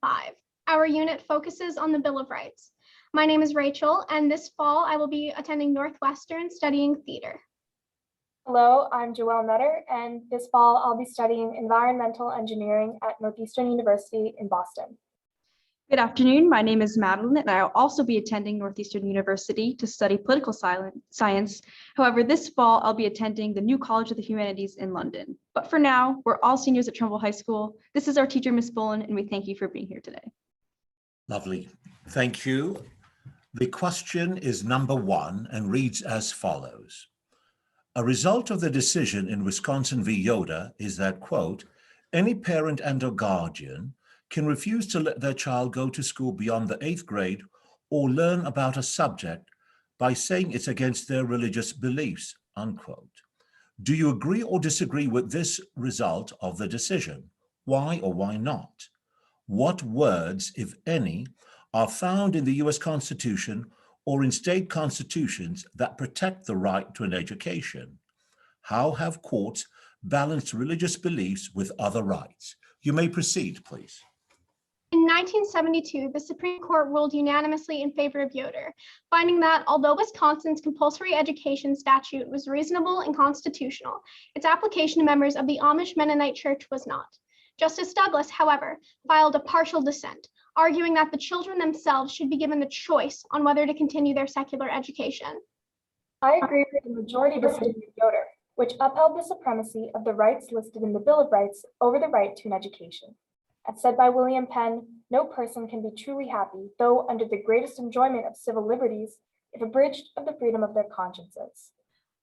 5. Our unit focuses on the Bill of Rights. My name is Rachel, and this fall I will be attending Northwestern studying theater. Hello, I'm Joelle Nutter, and this fall I'll be studying environmental engineering at Northeastern University in Boston. Good afternoon, my name is Madeline, and I'll also be attending Northeastern University to study political science. However, this fall I'll be attending the New College of the Humanities in London. But for now, we're all seniors at Trumbull High School. This is our teacher, Ms. Bullen, and we thank you for being here today. Lovely, thank you. The question is number 1 and reads as follows. A result of the decision in Wisconsin v. Yoder is that, quote, any parent and or guardian can refuse to let their child go to school beyond the 8th grade or learn about a subject by saying it's against their religious beliefs, unquote. Do you agree or disagree with this result of the decision? Why or why not? What words, if any, are found in the US Constitution or in state constitutions that protect the right to an education? How have courts balanced religious beliefs with other rights? You may proceed, please. In 1972, the Supreme Court ruled unanimously in favor of Yoder, finding that although Wisconsin's compulsory education statute was reasonable and constitutional, its application to members of the Amish Mennonite Church was not. Justice Douglas, however, filed a partial dissent, arguing that the children themselves should be given the choice on whether to continue their secular education. I agree with the majority decision of Yoder, which upheld the supremacy of the rights listed in the Bill of Rights over the right to an education. As said by William Penn, no person can be truly happy, though under the greatest enjoyment of civil liberties, if abridged of the freedom of their consciences.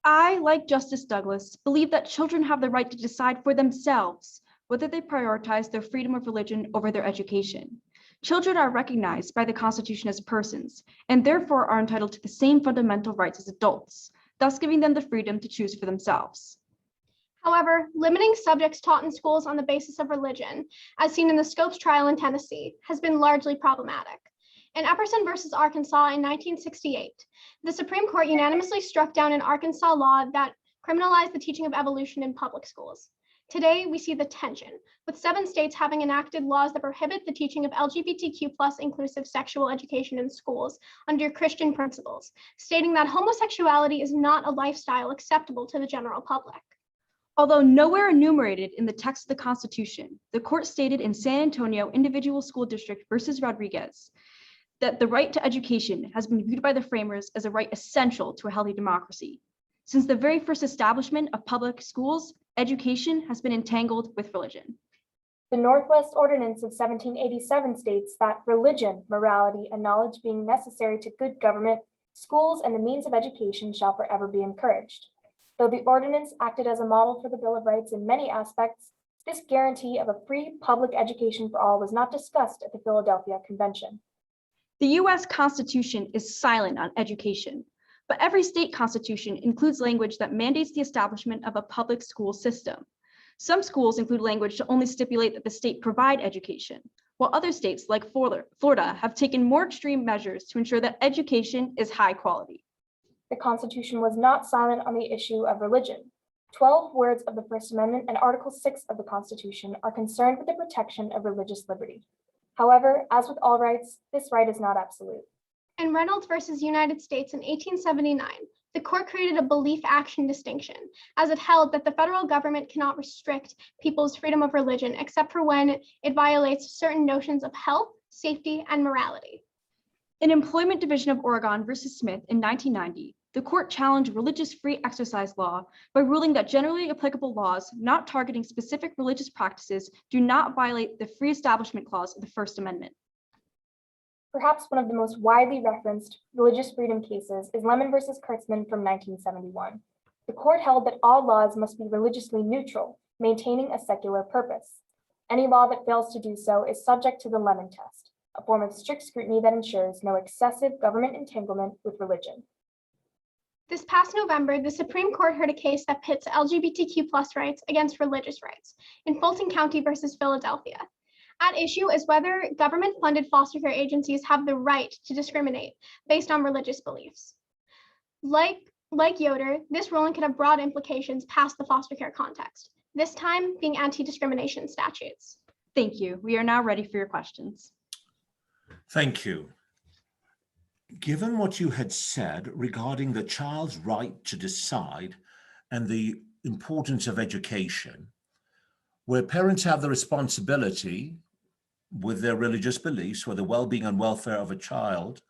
I, like Justice Douglas, believe that children have the right to decide for themselves whether they prioritize their freedom of religion over their education. Children are recognized by the Constitution as persons, and therefore are entitled to the same fundamental rights as adults, thus giving them the freedom to choose for themselves. However, limiting subjects taught in schools on the basis of religion, as seen in the Scopes trial in Tennessee, has been largely problematic. In Epperson versus Arkansas in 1968, the Supreme Court unanimously struck down an Arkansas law that criminalized the teaching of evolution in public schools. Today, we see the tension, with 7 states having enacted laws that prohibit the teaching of LGBTQ+ inclusive sexual education in schools under Christian principles, stating that homosexuality is not a lifestyle acceptable to the general public. Although nowhere enumerated in the text of the Constitution, the court stated in San Antonio Individual School District versus Rodriguez that the right to education has been viewed by the framers as a right essential to a healthy democracy. Since the very first establishment of public schools, education has been entangled with religion. The Northwest Ordinance of 1787 states that religion, morality, and knowledge being necessary to good government, schools and the means of education shall forever be encouraged. Though the ordinance acted as a model for the Bill of Rights in many aspects, this guarantee of a free public education for all was not discussed at the Philadelphia Convention. The US Constitution is silent on education, but every state constitution includes language that mandates the establishment of a public school system. Some schools include language to only stipulate that the state provide education, while other states, like Florida, have taken more extreme measures to ensure that education is high quality. The Constitution was not silent on the issue of religion. 12 words of the First Amendment and Article 6 of the Constitution are concerned with the protection of religious liberty. However, as with all rights, this right is not absolute. In Reynolds versus United States in 1879, the court created a belief action distinction, as it held that the federal government cannot restrict people's freedom of religion except for when it violates certain notions of health, safety, and morality. In Employment Division of Oregon versus Smith in 1990, the court challenged religious free exercise law by ruling that generally applicable laws not targeting specific religious practices do not violate the Free Establishment Clause of the First Amendment. Perhaps one of the most widely referenced religious freedom cases is Lemon versus Kurtzman from 1971. The court held that all laws must be religiously neutral, maintaining a secular purpose. Any law that fails to do so is subject to the Lemon test, a form of strict scrutiny that ensures no excessive government entanglement with religion. This past November, the Supreme Court heard a case that pits LGBTQ+ rights against religious rights in Fulton County versus Philadelphia. At issue is whether government-funded foster care agencies have the right to discriminate based on religious beliefs. Like Yoder, this ruling could have broad implications past the foster care context, this time being anti-discrimination statutes. Thank you. We are now ready for your questions. Thank you. Given what you had said regarding the child's right to decide and the importance of education, where parents have the responsibility with their religious beliefs for the well-being and welfare of a child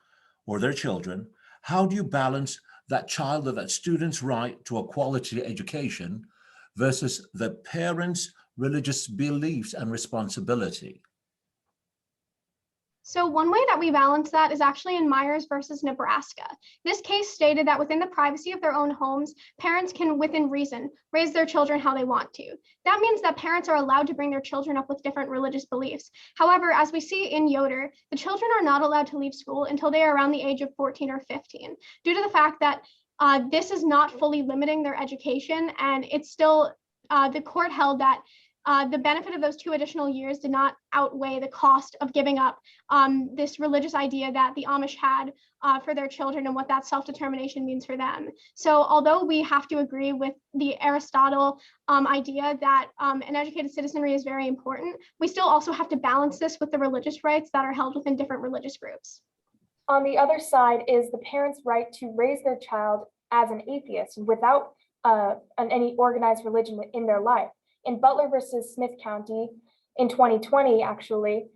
or their children, how do you balance that child or that student's right to a quality education versus the parents' religious beliefs and responsibility? So one way that we balance that is actually in Myers versus Nebraska. This case stated that within the privacy of their own homes, parents can, within reason, raise their children how they want to. That means that parents are allowed to bring their children up with different religious beliefs. However, as we see in Yoder, the children are not allowed to leave school until they are around the age of 14 or 15, due to the fact that this is not fully limiting their education, and it's still, the court held that the benefit of those 2 additional years did not outweigh the cost of giving up this religious idea that the Amish had for their children and what that self-determination means for them. So although we have to agree with the Aristotle idea that an educated citizenry is very important, we still also have to balance this with the religious rights that are held within different religious groups. On the other side is the parent's right to raise their child as an atheist without any organized religion in their life. In Butler versus Smith County in 2020, actually,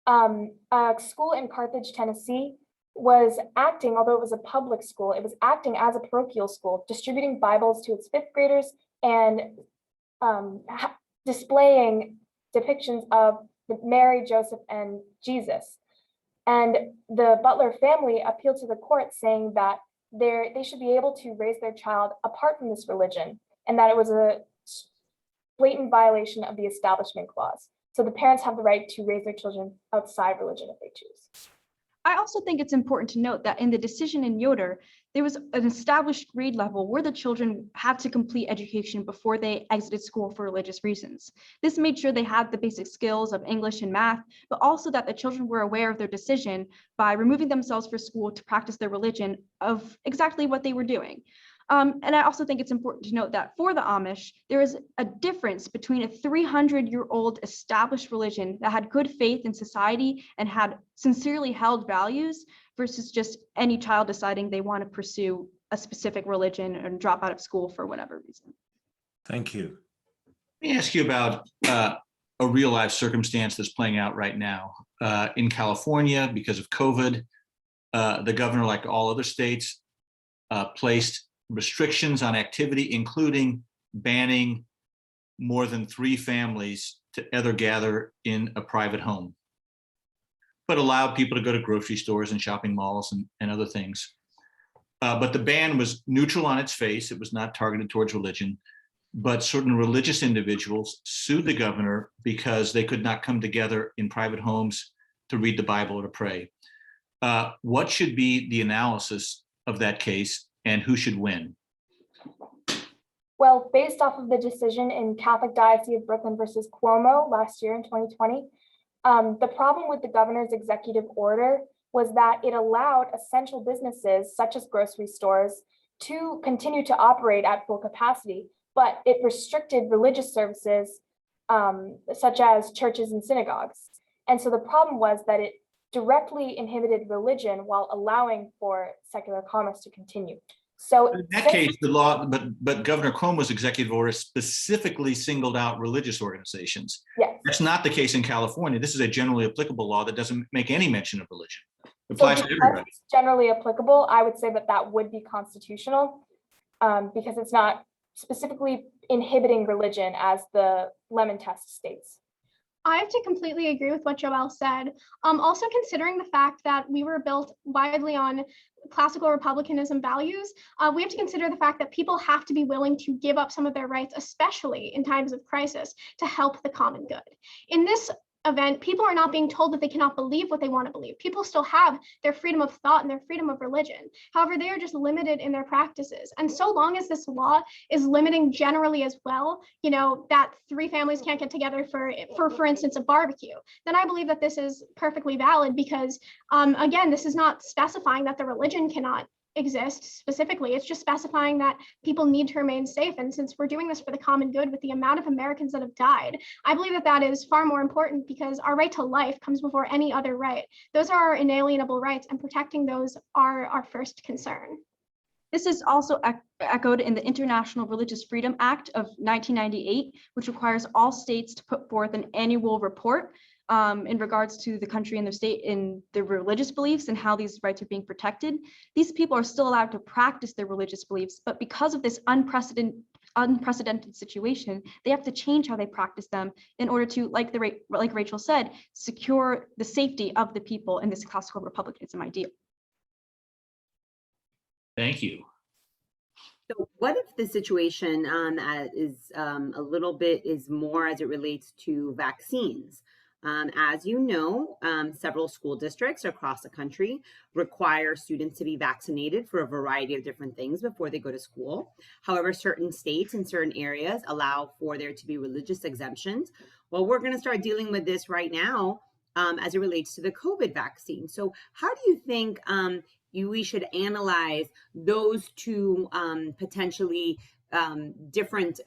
a school in Carthage, Tennessee was acting, although it was a public school, it was acting as a parochial school, distributing Bibles to its 5th graders and displaying depictions of Mary, Joseph, and Jesus. And the Butler family appealed to the court saying that they should be able to raise their child apart from this religion, and that it was a blatant violation of the Establishment Clause. So the parents have the right to raise their children outside religion if they choose. I also think it's important to note that in the decision in Yoder, there was an established grade level where the children had to complete education before they exited school for religious reasons. This made sure they had the basic skills of English and math, but also that the children were aware of their decision by removing themselves for school to practice their religion of exactly what they were doing. And I also think it's important to note that for the Amish, there is a difference between a 300-year-old established religion that had good faith in society and had sincerely held values versus just any child deciding they want to pursue a specific religion and drop out of school for whatever reason. Thank you. Let me ask you about a real life circumstance that's playing out right now. In California, because of COVID, the governor, like all other states, placed restrictions on activity, including banning more than 3 families to ever gather in a private home, but allowed people to go to grocery stores and shopping malls and other things. But the ban was neutral on its face. It was not targeted towards religion, but certain religious individuals sued the governor because they could not come together in private homes to read the Bible or to pray. What should be the analysis of that case, and who should win? Well, based off of the decision in Catholic Diocese of Brooklyn versus Cuomo last year in 2020, the problem with the governor's executive order was that it allowed essential businesses such as grocery stores to continue to operate at full capacity, but it restricted religious services such as churches and synagogues. And so the problem was that it directly inhibited religion while allowing for secular commerce to continue. So in that case, the law, but Governor Cuomo's executive order specifically singled out religious organizations. Yes. That's not the case in California. This is a generally applicable law that doesn't make any mention of religion. It So applies to everybody. it's generally applicable, I would say that would be constitutional because it's not specifically inhibiting religion as the Lemon test states. I have to completely agree with what Joelle said. Also considering the fact that we were built widely on classical republicanism values, we have to consider the fact that people have to be willing to give up some of their rights, especially in times of crisis, to help the common good. In this event, people are not being told that they cannot believe what they want to believe. People still have their freedom of thought and their freedom of religion. However, they are just limited in their practices. And so long as this law is limiting generally as well, you know, that 3 families can't get together for instance, a barbecue, then I believe that this is perfectly valid because, again, this is not specifying that the religion cannot exist specifically. It's just specifying that people need to remain safe. And since we're doing this for the common good with the amount of Americans that have died, I believe that that is far more important because our right to life comes before any other right. Those are our inalienable rights, and protecting those are our first concern. This is also echoed in the International Religious Freedom Act of 1998, which requires all states to put forth an annual report in regards to the country and their state in their religious beliefs and how these rights are being protected. These people are still allowed to practice their religious beliefs, but because of this unprecedented situation, they have to change how they practice them in order to, like Rachel said, secure the safety of the people in this classical republicanism ideal. Thank you. So what if the situation is a little bit more as it relates to vaccines? As you know, several school districts across the country require students to be vaccinated for a variety of different things before they go to school. However, certain states and certain areas allow for there to be religious exemptions. Well, we're going to start dealing with this right now as it relates to the COVID vaccine. So how do you think we should analyze those two potentially different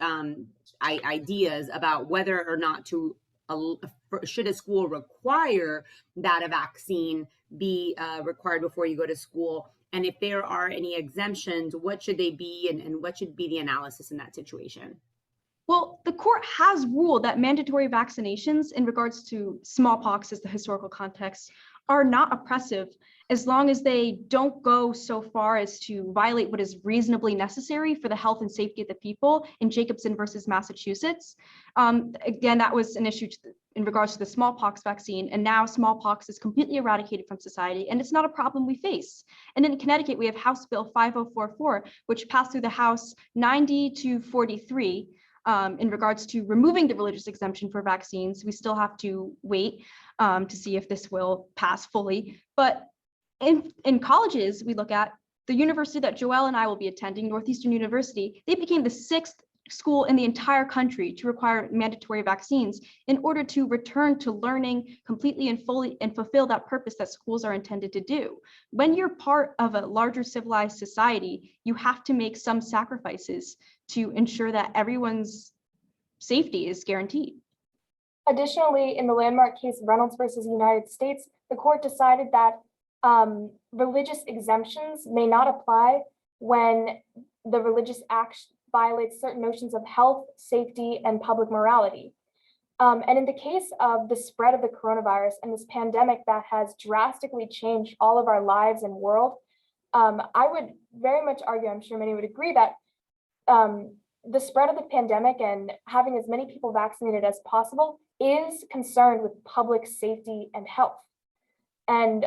ideas about whether or not to should a school require that a vaccine be required before you go to school? And if there are any exemptions, what should they be, and what should be the analysis in that situation? Well, the court has ruled that mandatory vaccinations in regards to smallpox as the historical context are not oppressive as long as they don't go so far as to violate what is reasonably necessary for the health and safety of the people in Jacobson versus Massachusetts. Again, that was an issue in regards to the smallpox vaccine, and now smallpox is completely eradicated from society, and it's not a problem we face. And in Connecticut, we have House Bill 5044, which passed through the House 90-43. In regards to removing the religious exemption for vaccines. We still have to wait to see if this will pass fully. But in colleges, we look at the university that Joelle and I will be attending, Northeastern University. They became the 6th school in the entire country to require mandatory vaccines in order to return to learning completely and fully and fulfill that purpose that schools are intended to do. When you're part of a larger civilized society, you have to make some sacrifices to ensure that everyone's safety is guaranteed. Additionally, in the landmark case Reynolds versus United States, the court decided that religious exemptions may not apply when the religious act violates certain notions of health, safety, and public morality. And in the case of the spread of the coronavirus and this pandemic that has drastically changed all of our lives and world, I would very much argue, I'm sure many would agree, that the spread of the pandemic and having as many people vaccinated as possible is concerned with public safety and health. And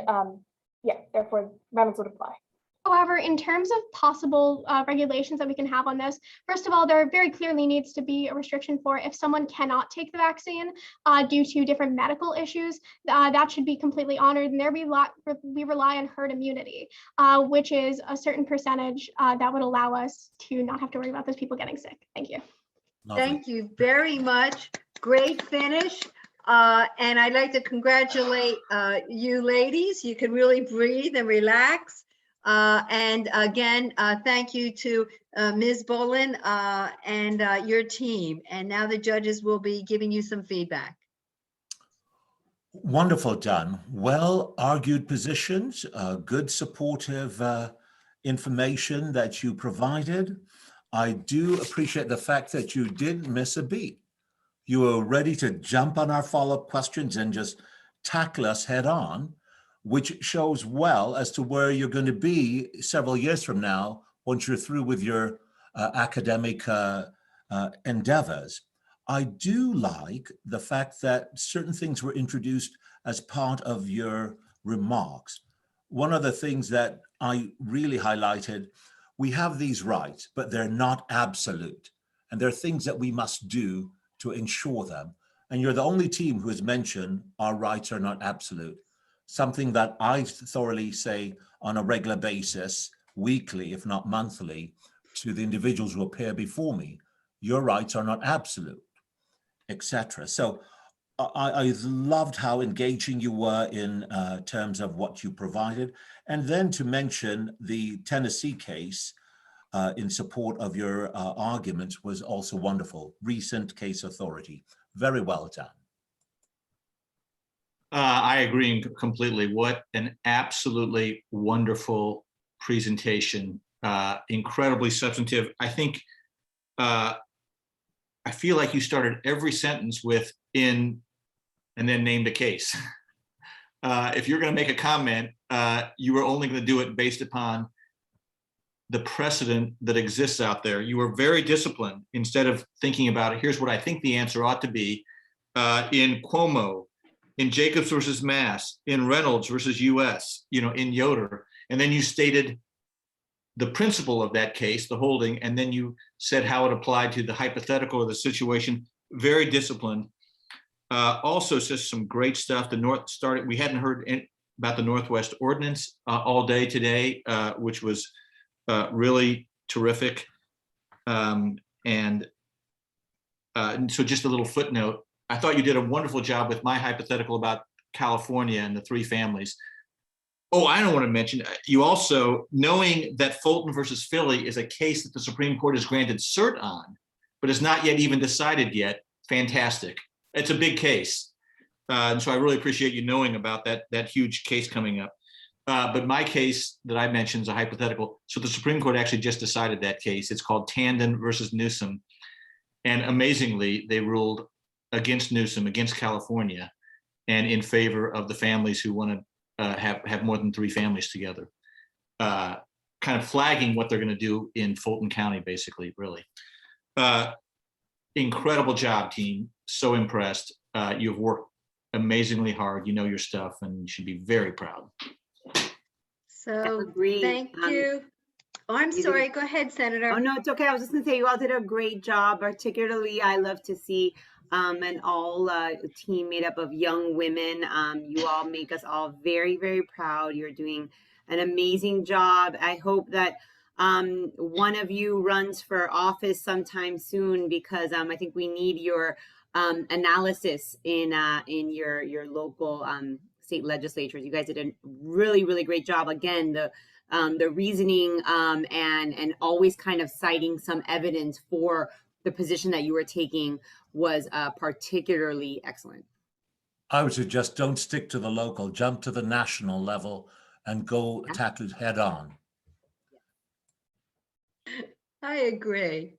therefore Reynolds would apply. However, in terms of possible regulations that we can have on this, first of all, there very clearly needs to be a restriction for if someone cannot take the vaccine due to different medical issues, that should be completely honored. And there we rely on herd immunity, which is a certain percentage that would allow us to not have to worry about those people getting sick. Thank you. Lovely. Thank you very much. Great finish. And I'd like to congratulate you ladies. You can really breathe and relax. And again, thank you to Ms. Bolin and your team. And now the judges will be giving you some feedback. Wonderful, done. Well argued positions, good supportive information that you provided. I do appreciate the fact that you didn't miss a beat. You were ready to jump on our follow-up questions and just tackle us head on, which shows well as to where you're going to be several years from now once you're through with your academic endeavors. I do like the fact that certain things were introduced as part of your remarks. One of the things that I really highlighted, we have these rights, but they're not absolute. And there are things that we must do to ensure them. And you're the only team who has mentioned our rights are not absolute. Something that I thoroughly say on a regular basis, weekly, if not monthly, to the individuals who appear before me. Your rights are not absolute, etc. So I loved how engaging you were in terms of what you provided. And then to mention the Tennessee case in support of your arguments was also wonderful. Recent case authority. Very well done. I agree completely. What an absolutely wonderful presentation. Incredibly substantive. I think, I feel like you started every sentence with "in" and then named a case. If you're going to make a comment, you were only going to do it based upon the precedent that exists out there. You were very disciplined. Instead of thinking about it, here's what I think the answer ought to be. In Cuomo, in Jacobs versus Mass, in Reynolds versus US, in Yoder, and then you stated the principle of that case, the holding, and then you said how it applied to the hypothetical or the situation. Very disciplined. Also just some great stuff. We hadn't heard about the Northwest Ordinance all day today, which was really terrific. And so just a little footnote. I thought you did a wonderful job with my hypothetical about California and the 3 families. Oh, I don't want to mention, you also, knowing that Fulton versus Philly is a case that the Supreme Court has granted cert on, but is not yet even decided yet. Fantastic. It's a big case. And so I really appreciate you knowing about that huge case coming up. But my case that I mentioned is a hypothetical. So the Supreme Court actually just decided that case. It's called Tandon versus Newsom. And amazingly, they ruled against Newsom, against California, and in favor of the families who want to have more than 3 families together. Kind of flagging what they're going to do in Fulton County, basically, really. Incredible job, team. So impressed. You've worked amazingly hard. You know your stuff, and you should be very proud. So Agreed. thank you. Oh, I'm you did sorry. it. Go ahead, Senator. Oh, no, it's okay. I was just gonna say you all did a great job. Particularly, I love to see an all team made up of young women. You all make us all very, very proud. You're doing an amazing job. I hope that one of you runs for office sometime soon, because I think we need your analysis in your local state legislatures. You guys did a really, really great job. Again, the reasoning and always kind of citing some evidence for the position that you were taking was particularly excellent. I would suggest don't stick to the local, jump to the national level and go tackle it head on. I agree.